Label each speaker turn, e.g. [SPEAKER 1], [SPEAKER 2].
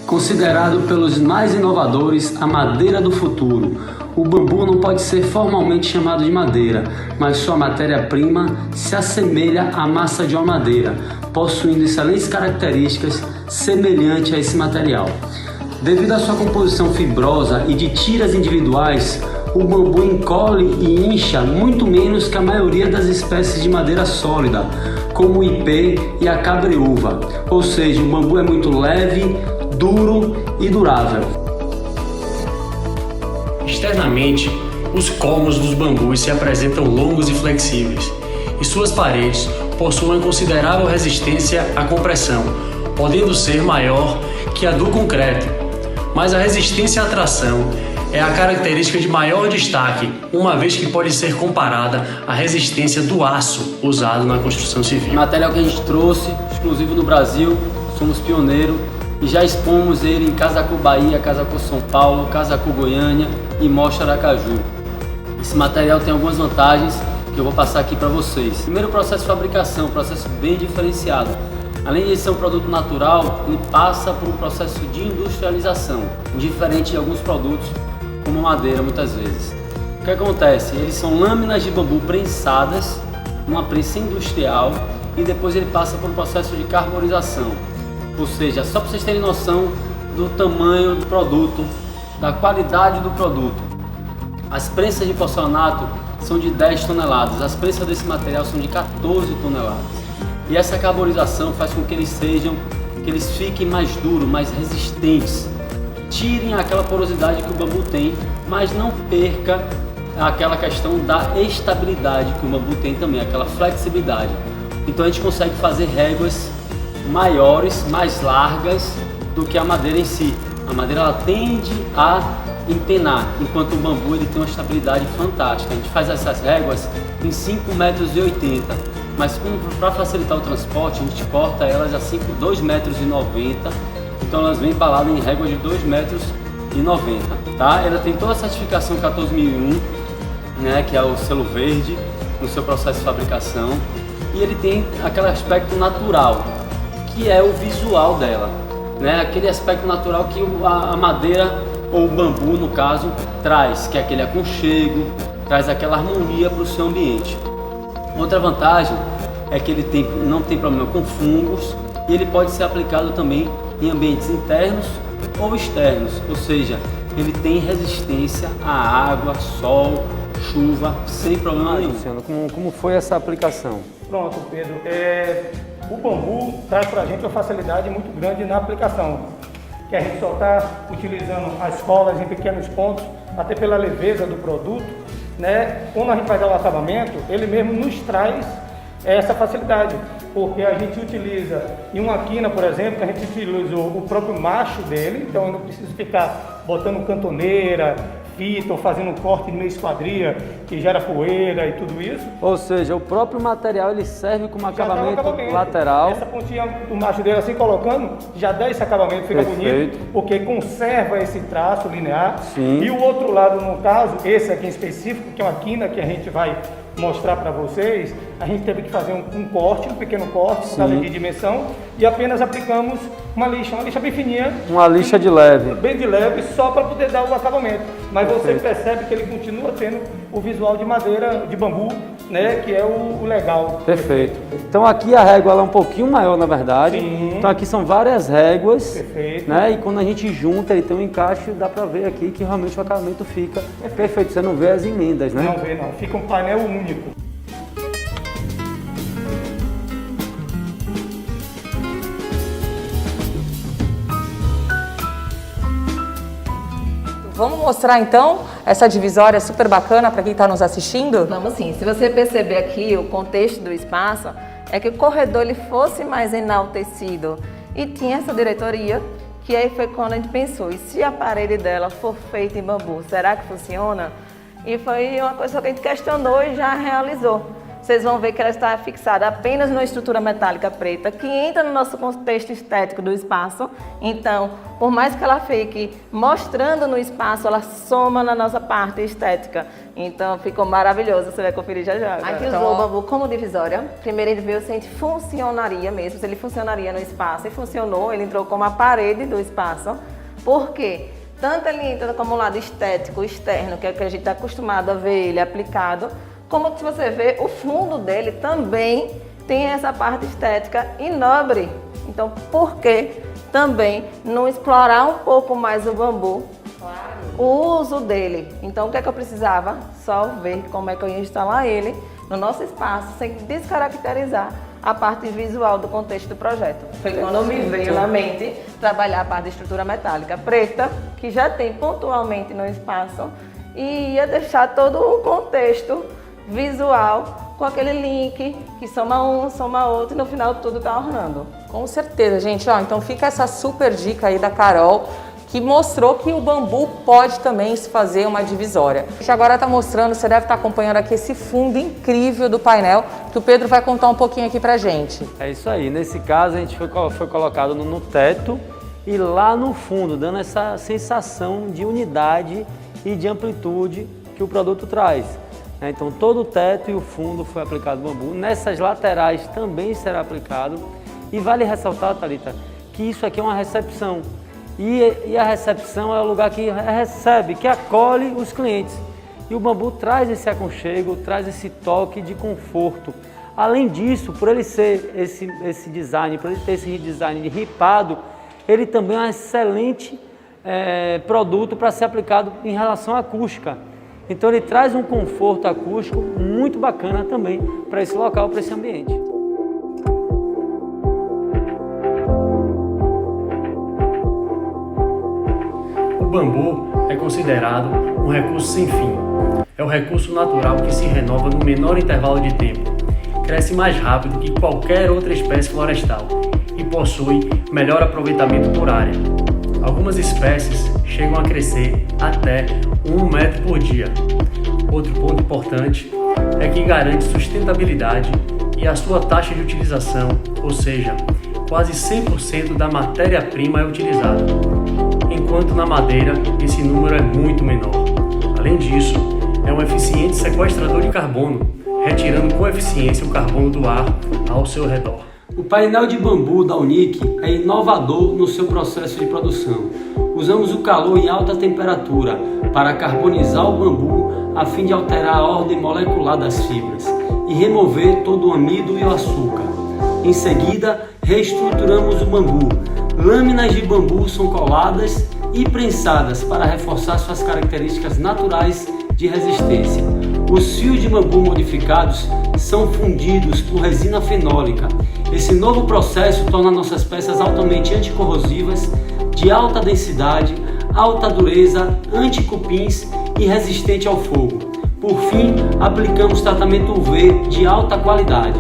[SPEAKER 1] Considerado pelos mais inovadores a madeira do futuro, o bambu não pode ser formalmente chamado de madeira, mas sua matéria-prima se assemelha à massa de uma madeira, possuindo excelentes características semelhantes a esse material. Devido à sua composição fibrosa e de tiras individuais, o bambu encolhe e incha muito menos que a maioria das espécies de madeira sólida, como o ipê e a cabreúva, ou seja, o bambu é muito leve, duro e durável. Externamente, os colmos dos bambus se apresentam longos e flexíveis, e suas paredes possuem considerável resistência à compressão, podendo ser maior que a do concreto. Mas a resistência à tração é a característica de maior destaque, uma vez que pode ser comparada à resistência do aço usado na construção civil. O material que a gente trouxe, exclusivo no Brasil, somos pioneiros e já expomos ele em Casacu Bahia, Casacu São Paulo, Casacu Goiânia e Mostra Aracaju. Esse material tem algumas vantagens que eu vou passar aqui para vocês. Primeiro, o processo de fabricação, um processo bem diferenciado. Além de ser um produto natural, ele passa por um processo de industrialização, diferente de alguns produtos como madeira muitas vezes. O que acontece? Eles são lâminas de bambu prensadas, numa prensa industrial, e depois ele passa por um processo de carbonização. Ou seja, só para vocês terem noção do tamanho do produto, da qualidade do produto. As prensas de porcelanato são de 10 toneladas, as prensas desse material são de 14 toneladas. E essa carbonização faz com que eles fiquem mais duros, mais resistentes. Tirem aquela porosidade que o bambu tem, mas não perca aquela questão da estabilidade que o bambu tem também, aquela flexibilidade. Então a gente consegue fazer réguas maiores, mais largas do que a madeira em si. A madeira ela tende a empenar, enquanto o bambu ele tem uma estabilidade fantástica. A gente faz essas réguas em 5,80 metros, mas para facilitar o transporte a gente corta elas a 2,90 metros. Então elas vêm embaladas em réguas de 2,90 metros, tá? Ela tem toda a certificação 14001, né, que é o selo verde no seu processo de fabricação, e ele tem aquele aspecto natural, que é o visual dela, né? Aquele aspecto natural que a madeira ou o bambu, no caso, traz, que é aquele aconchego, traz aquela harmonia para o seu ambiente. Outra vantagem é que ele não tem problema com fungos e ele pode ser aplicado também em ambientes internos ou externos, ou seja, ele tem resistência à água, sol, chuva, sem problema nenhum. Luciano, como foi essa aplicação?
[SPEAKER 2] Pronto, Pedro. O bambu traz para a gente uma facilidade muito grande na aplicação, que a gente só está utilizando as colas em pequenos pontos, até pela leveza do produto, né? Quando a gente vai dar o acabamento, ele mesmo nos traz essa facilidade, porque a gente utiliza em uma quina, por exemplo, a gente utilizou o próprio macho dele, então eu não preciso ficar botando cantoneira, fita ou fazendo um corte de meia esquadria que gera poeira e tudo isso.
[SPEAKER 1] Ou seja, o próprio material ele serve como acabamento lateral.
[SPEAKER 2] Essa pontinha do macho dele assim colocando, já dá esse acabamento, fica bonito, porque conserva esse traço linear.
[SPEAKER 1] Sim.
[SPEAKER 2] E o outro lado, no caso, esse aqui em específico, que é uma quina que a gente vai mostrar para vocês, a gente teve que fazer um corte, um pequeno corte, por causa de dimensão, e apenas aplicamos uma lixa bem fininha.
[SPEAKER 1] Uma lixa de leve.
[SPEAKER 2] Bem de leve, só para poder dar o acabamento. Mas você percebe que ele continua tendo o visual de madeira, de bambu, né, que é o legal.
[SPEAKER 1] Perfeito. Então aqui a régua ela é um pouquinho maior, na verdade.
[SPEAKER 2] Sim.
[SPEAKER 1] Então aqui são várias réguas.
[SPEAKER 2] Perfeito.
[SPEAKER 1] Né? E quando a gente junta, ele tem um encaixe, dá para ver aqui que realmente o acabamento fica perfeito. Você não vê as emendas, né?
[SPEAKER 2] Não vê, não. Fica um painel único.
[SPEAKER 3] Vamos mostrar então essa divisória super bacana para quem está nos assistindo?
[SPEAKER 4] Vamos sim. Se você perceber aqui o contexto do espaço, é que o corredor ele fosse mais enaltecido e tinha essa diretoria, que aí foi quando a gente pensou, e se a parede dela for feita em bambu, será que funciona? E foi uma coisa que a gente questionou e já realizou. vocês vão ver que ela está fixada apenas numa estrutura metálica preta, que entra no nosso contexto estético do espaço. Então, por mais que ela fique mostrando no espaço, ela soma na nossa parte estética. Então, ficou maravilhoso, você vai conferir já já. Aqui usou o bambu como divisória. Primeiro ele veio se a gente funcionaria mesmo, se ele funcionaria no espaço, e funcionou, ele entrou como a parede do espaço. Por quê? Tanto ele entra como um lado estético, externo, que é o que a gente está acostumado a ver ele aplicado, como se você vê, o fundo dele também tem essa parte estética e nobre. Então, por que também não explorar um pouco mais o bambu? O uso dele. Então, o que é que eu precisava? Só ver como é que eu ia instalar ele no nosso espaço, sem descaracterizar a parte visual do contexto do projeto. Foi quando me veio na mente trabalhar a parte de estrutura metálica preta, que já tem pontualmente no espaço, e ia deixar todo o contexto visual com aquele link que soma um, soma outro e no final tudo tá ornando.
[SPEAKER 3] Com certeza, gente. Ó, então fica essa super dica aí da Carol, que mostrou que o bambu pode também se fazer uma divisória. A gente agora está mostrando, você deve estar acompanhando aqui esse fundo incrível do painel, que o Pedro vai contar um pouquinho aqui pra gente.
[SPEAKER 5] É isso aí, nesse caso a gente foi colocado no teto e lá no fundo, dando essa sensação de unidade e de amplitude que o produto traz. Então todo o teto e o fundo foi aplicado bambu, nessas laterais também será aplicado. E vale ressaltar, Thalita, que isso aqui é uma recepção. E a recepção é o lugar que recebe, que acolhe os clientes. E o bambu traz esse aconchego, traz esse toque de conforto. Além disso, por ele ser esse design, por ele ter esse design de ripado, ele também é um excelente produto para ser aplicado em relação à acústica. Então ele traz um conforto acústico muito bacana também para esse local, para esse ambiente.
[SPEAKER 1] O bambu é considerado um recurso sem fim. É o recurso natural que se renova no menor intervalo de tempo. Cresce mais rápido que qualquer outra espécie florestal e possui melhor aproveitamento por área. Algumas espécies chegam a crescer até 1 metro por dia. Outro ponto importante é que garante sustentabilidade e a sua taxa de utilização, ou seja, quase 100% da matéria-prima é utilizada, enquanto na madeira esse número é muito menor. Além disso, é um eficiente sequestrador de carbono, retirando com eficiência o carbono do ar ao seu redor.
[SPEAKER 5] O painel de bambu da Unic é inovador no seu processo de produção. Usamos o calor em alta temperatura para carbonizar o bambu a fim de alterar a ordem molecular das fibras e remover todo o amido e o açúcar. Em seguida, reestruturamos o bambu. Lâminas de bambu são coladas e prensadas para reforçar suas características naturais de resistência. Os fios de bambu modificados são fundidos por resina fenólica. Esse novo processo torna nossas peças altamente anticorrosivas, de alta densidade, alta dureza, anticupins e resistente ao fogo. Por fim, aplicamos tratamento UV de alta qualidade.